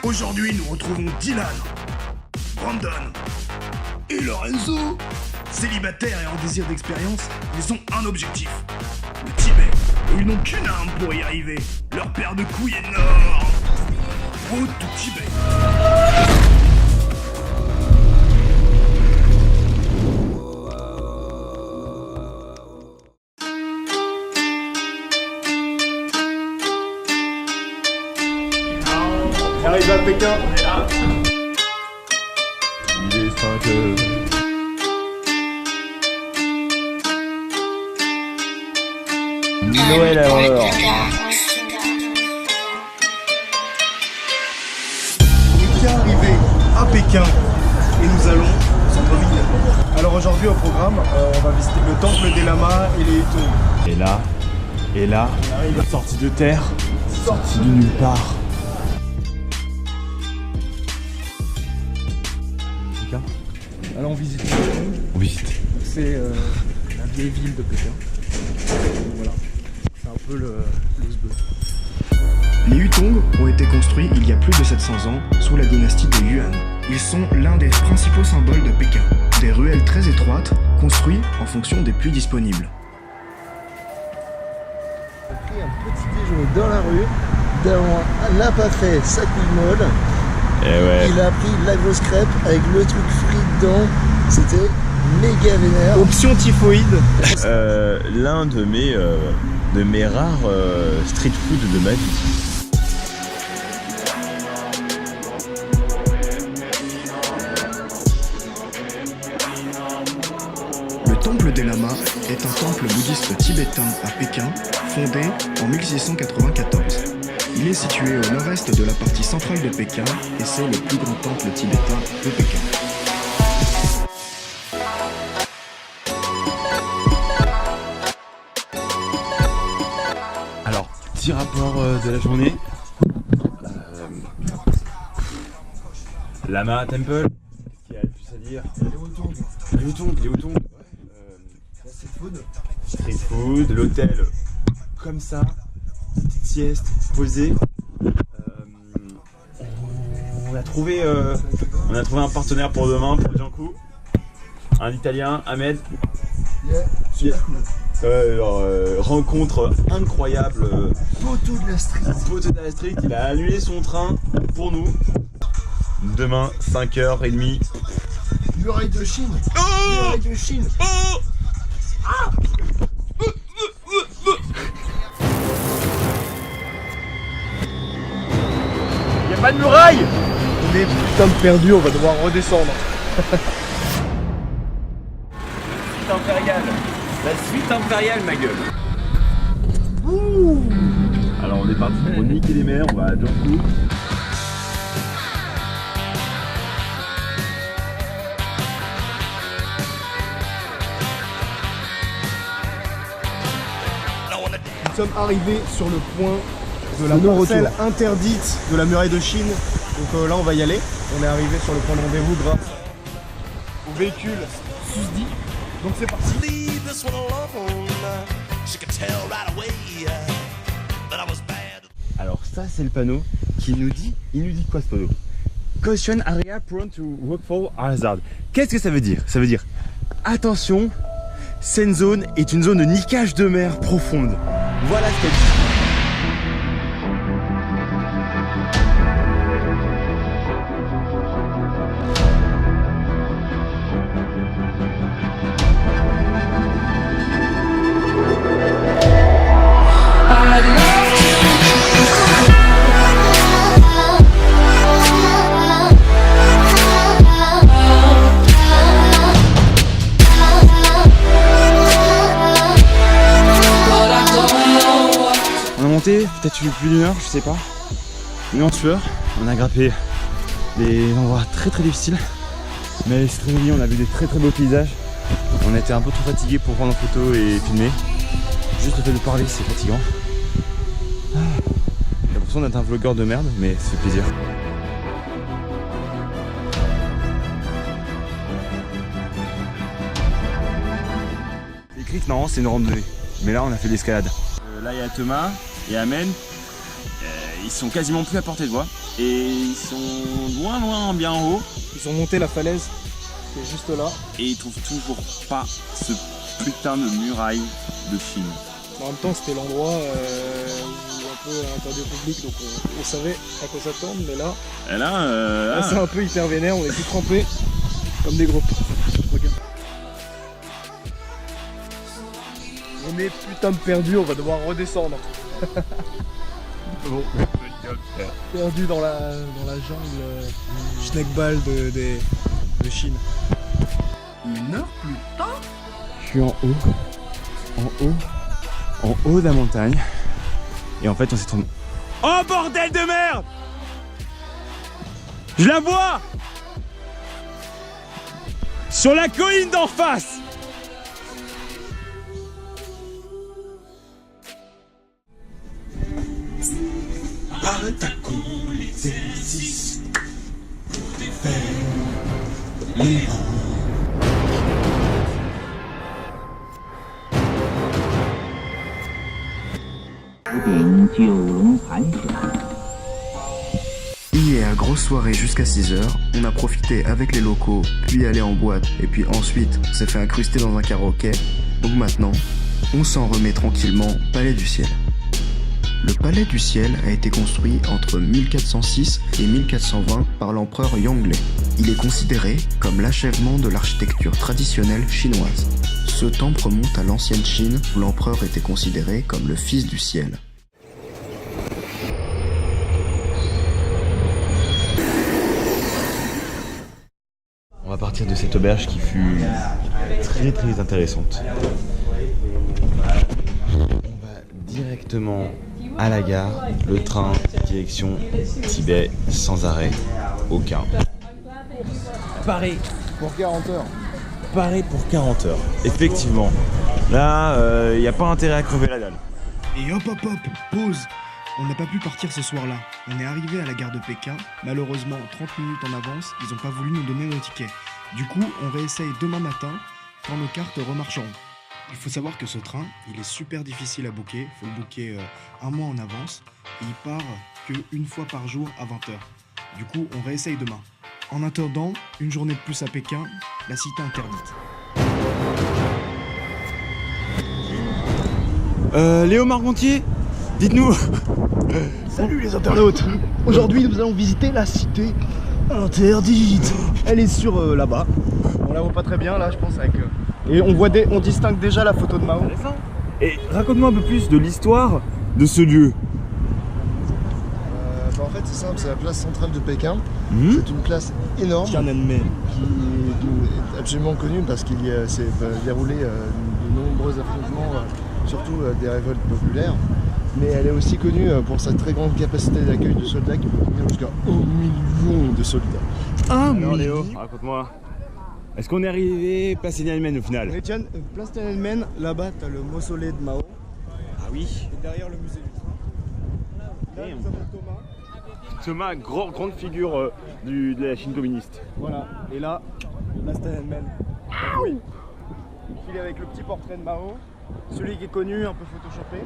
Aujourd'hui, nous retrouvons Dylan, Brandon et Lorenzo. Célibataires et en désir d'expérience, ils ont un objectif, le Tibet. Et ils n'ont qu'une arme pour y arriver, leur paire de couilles énorme. Route du Tibet. J'arrive à Pékin. On est là. Il est 5 heures. Noël à l'heure. On est bien arrivé à Pékin et nous allons au centre-ville. Alors aujourd'hui au programme, on va visiter le temple des lamas et les Hutongs. Et là, on arrive sorti de terre, sorti de nulle part. Alors on visite. On visite. C'est la vieille ville de Pékin. Voilà, c'est un peu le sbeu. Les Hutongs ont été construits il y a plus de 700 ans sous la dynastie des Yuan. Ils sont l'un des principaux symboles de Pékin. Des ruelles très étroites, construites en fonction des puits disponibles. Il a pris un petit déjeuner dans la rue, il n'a pas fait sa couille molle, il a pris la grosse crêpe avec le truc frit dedans, c'était méga vénère. Option typhoïde. L'un de mes rares street food de ma vie. Le temple des lamas est un temple bouddhiste tibétain à Pékin, fondé en 1694. Il est situé au nord-est de la partie centrale de Pékin et c'est le plus grand temple tibétain de Pékin. Alors, petit rapport de la journée. Lama Temple. Qu'est-ce qu'il y a de plus à dire? Les Hutongs. Street food, l'hôtel comme ça, petite sieste, posée. On a trouvé un partenaire pour demain, pour Giancu. Un Italien, Ahmed. Super cool. Rencontre incroyable. Poteau de la street. Il a annulé son train pour nous. Demain, 5h30. Muraille de Chine. Muraille de Chine. Y'a pas de muraille. On est putain de perdu, on va devoir redescendre. La suite impériale, ma gueule. Alors on est parti pour niquer les mers, on va à Giancu. Nous sommes arrivés sur le point de la parcelle interdite de la muraille de Chine. Donc là on va y aller. On est arrivé sur le point de rendez-vous grâce au véhicule Susdi. Donc c'est parti. Alors ça c'est le panneau qui nous dit, il nous dit quoi ce panneau? Caution area prone to rockfall hazard. Qu'est-ce que ça veut dire? Ça veut dire attention, cette zone est une zone de niquage de mer profonde. Voilà ce qu'elle dit. Peut-être plus d'une heure, je sais pas. Mais en sueur, on a grimpé des endroits très difficiles. Mais c'est très joli, on a vu des très beaux paysages. On était un peu trop fatigués pour prendre en photo et filmer. Juste le fait de parler, c'est fatigant. J'ai l'impression d'être un vlogueur de merde, mais ça fait plaisir. Écrit, normalement c'est une randonnée. Mais là on a fait de l'escalade. Là il y a Thomas et Amen. ils sont quasiment plus à portée de voix. Et ils sont loin bien en haut. Ils ont monté la falaise qui est juste là. Et ils trouvent toujours pas ce putain de muraille de Chine. En même temps, c'était l'endroit où un peu interdit au public, donc on savait à quoi s'attendre, mais là, Et là, c'est un peu hyper vénère, on est tout trempés comme des gros porcs. Regarde. On est putain de perdus, on va devoir redescendre. bon. Perdu dans la jungle Schneckball de Chine. 1 heure plus tard. Je suis en haut de la montagne. Et en fait, on s'est trompé. Oh bordel de merde! Je la vois! Sur la colline d'en face! Hier, grosse soirée jusqu'à 6h, on a profité avec les locaux, puis allé en boîte, et puis ensuite on s'est fait incruster dans un karaoké. Donc maintenant, on s'en remet tranquillement au Palais du Ciel. Le Palais du Ciel a été construit entre 1406 et 1420 par l'empereur Yongle. Il est considéré comme l'achèvement de l'architecture traditionnelle chinoise. Ce temple remonte à l'ancienne Chine où l'empereur était considéré comme le fils du ciel. On va partir de cette auberge qui fut très intéressante. On va directement à la gare, le train direction Tibet sans arrêt aucun. Pareil Pour 40 heures. Pareil pour 40 heures. Effectivement. Là, il n'y a pas intérêt à crever la dalle. Et hop, pause. On n'a pas pu partir ce soir-là. On est arrivé à la gare de Pékin. Malheureusement, 30 minutes en avance, ils n'ont pas voulu nous donner nos tickets. Du coup, on réessaye demain matin quand nos cartes remarcheront. Il faut savoir que ce train, il est super difficile à booker. Il faut le booker un mois en avance. Et il part que une fois par jour à 20h. Du coup, on réessaye demain. En attendant, une journée de plus à Pékin, la cité interdite. Léo Margontier, dites-nous. Salut les internautes. Aujourd'hui nous allons visiter la cité interdite. Elle est sur là-bas. On la voit pas très bien là je pense avec... Et on distingue déjà la photo de Mao. Et raconte-moi un peu plus de l'histoire de ce lieu. En fait c'est simple, c'est la place centrale de Pékin. Mmh. C'est une place énorme Tiananmen. qui est absolument connue parce qu'il s'est déroulé de nombreux affrontements, surtout des révoltes populaires. Mais elle est aussi connue pour sa très grande capacité d'accueil de soldats qui peut contenir jusqu'à 1 million de soldats. Alors Léo, raconte-moi. Est-ce qu'on est arrivé place Tiananmen au final? Et tiens, place Tiananmen, là-bas t'as le mausolée de Mao. Ah oui. Et derrière le musée du train. Là nous avons Thomas. Thomas, grande figure de la Chine communiste. Voilà. Et là, place Tiananmen. Oui. Il est avec le petit portrait de Mao. Celui qui est connu, un peu photoshopé.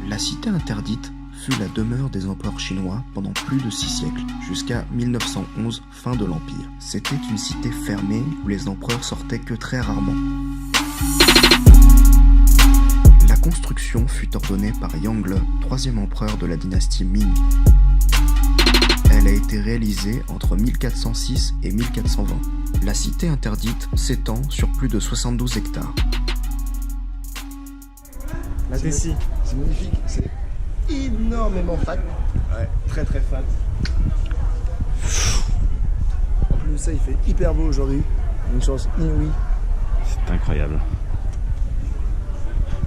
La cité interdite fut la demeure des empereurs chinois pendant plus de 6 siècles, jusqu'à 1911, fin de l'Empire. C'était une cité fermée où les empereurs sortaient que très rarement. La construction fut ordonnée par Yongle, 3e empereur de la dynastie Ming. Elle a été réalisée entre 1406 et 1420. La cité interdite s'étend sur plus de 72 hectares. La Tessie. C'est magnifique, c'est énormément fat. Ouais, très fat. En plus de ça, il fait hyper beau aujourd'hui. Une chance inouïe. C'est incroyable.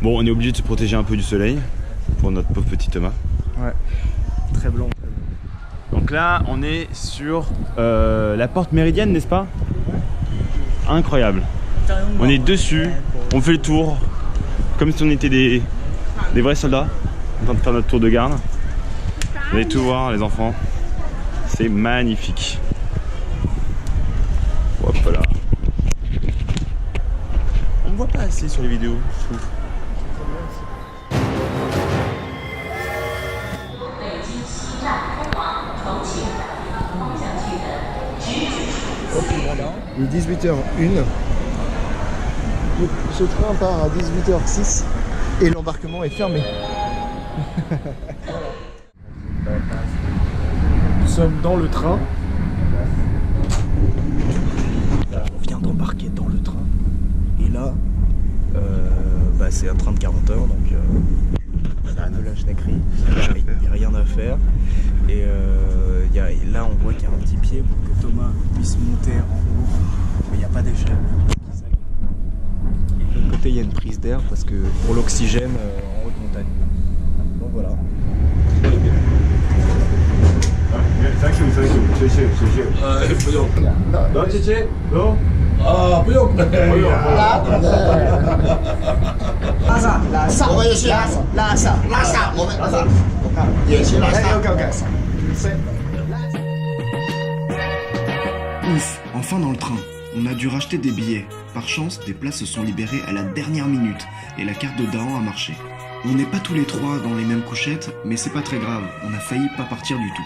Bon, on est obligé de se protéger un peu du soleil pour notre pauvre petit Thomas. Ouais, très blanc. Donc là, on est sur la porte méridienne, n'est-ce pas? Incroyable. On est dessus, on fait le tour, comme si on était des vrais soldats, en train de faire notre tour de garde. Vous allez tout voir, les enfants. C'est magnifique. Hop là. On ne voit pas assez sur les vidéos, je trouve. Il est 18h01. Ce train part à 18h06 et l'embarquement est fermé. Nous sommes dans le train. On vient d'embarquer dans le train. Et là, c'est un train de 40 heures, donc c'est un peu la schneckerie. Il n'y a rien à faire. Et là, on voit qu'il y a un petit pied pour que Thomas puisse monter en haut. Mais il n'y a pas d'échelle. Et de l'autre côté, il y a une prise d'air parce que pour l'oxygène en haute montagne. Donc voilà. 谢谢。不用。走，姐姐，走。啊，不用。拉萨，我们也去拉萨，我们也去拉萨。Ouf, enfin dans le train. On a dû racheter des billets. Par chance, des places se sont libérées à la dernière minute et la carte de Dahan a marché. On n'est pas tous les trois dans les mêmes couchettes, mais c'est pas très grave, on a failli pas partir du tout.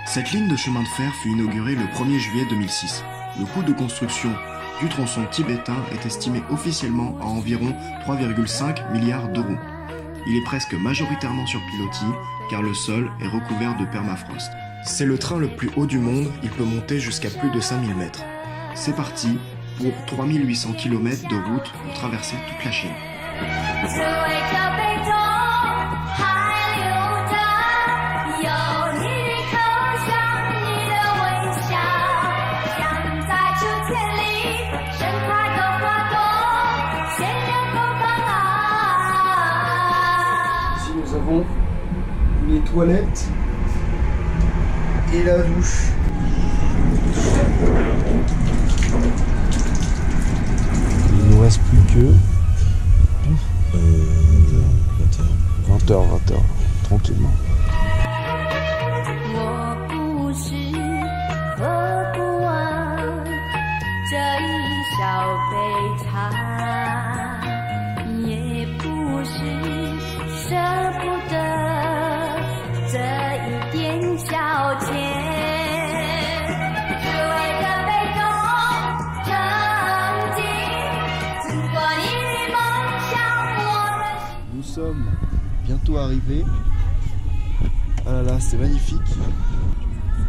Cette ligne de chemin de fer fut inaugurée le 1er juillet 2006. Le coût de construction du tronçon tibétain est estimé officiellement à environ 3,5 milliards d'euros. Il est presque majoritairement sur pilotis car le sol est recouvert de permafrost. C'est le train le plus haut du monde, il peut monter jusqu'à plus de 5000 mètres. C'est parti pour 3800 km de route pour traverser toute la Chine. Ici nous avons les toilettes et la douche. Il nous reste plus que 20h, tranquillement. Nous sommes bientôt arrivés. Ah là là, c'est magnifique.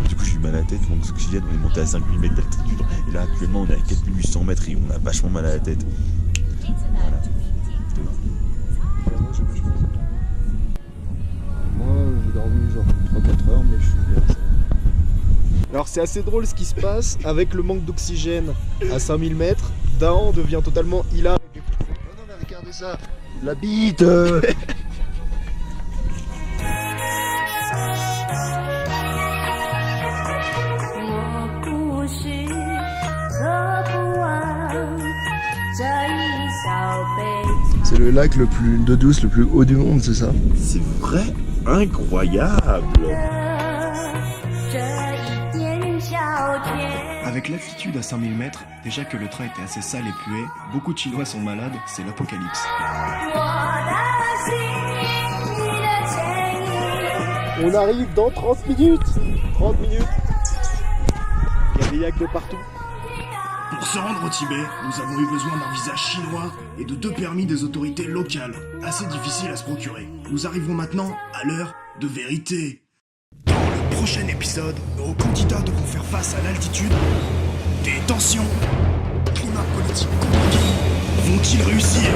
Du coup, j'ai eu mal à la tête, mon oxygène, on est monté à 5000 mètres d'altitude. Et là, actuellement, on est à 4800 mètres et on a vachement mal à la tête. Voilà. Moi, j'ai dormi genre 3-4 heures, mais je suis bien. Ça. Alors, c'est assez drôle ce qui se passe avec le manque d'oxygène à 5000 mètres. Dahan devient totalement hilar. Oh non, mais regardez ça, la bite. C'est le lac le plus d'eau douce le plus haut du monde, c'est ça? C'est vrai, incroyable. Avec l'altitude à 5000 mètres, déjà que le train était assez sale et puait, beaucoup de Chinois sont malades, c'est l'apocalypse. On arrive dans 30 minutes. 30 minutes. Il y a des yaks de partout. Pour se rendre au Tibet, nous avons eu besoin d'un visa chinois et de 2 permis des autorités locales, assez difficiles à se procurer. Nous arrivons maintenant à l'heure de vérité. Dans le prochain épisode, nos candidats devront faire face à l'altitude, des tensions, climat politique compliqué. Vont-ils réussir?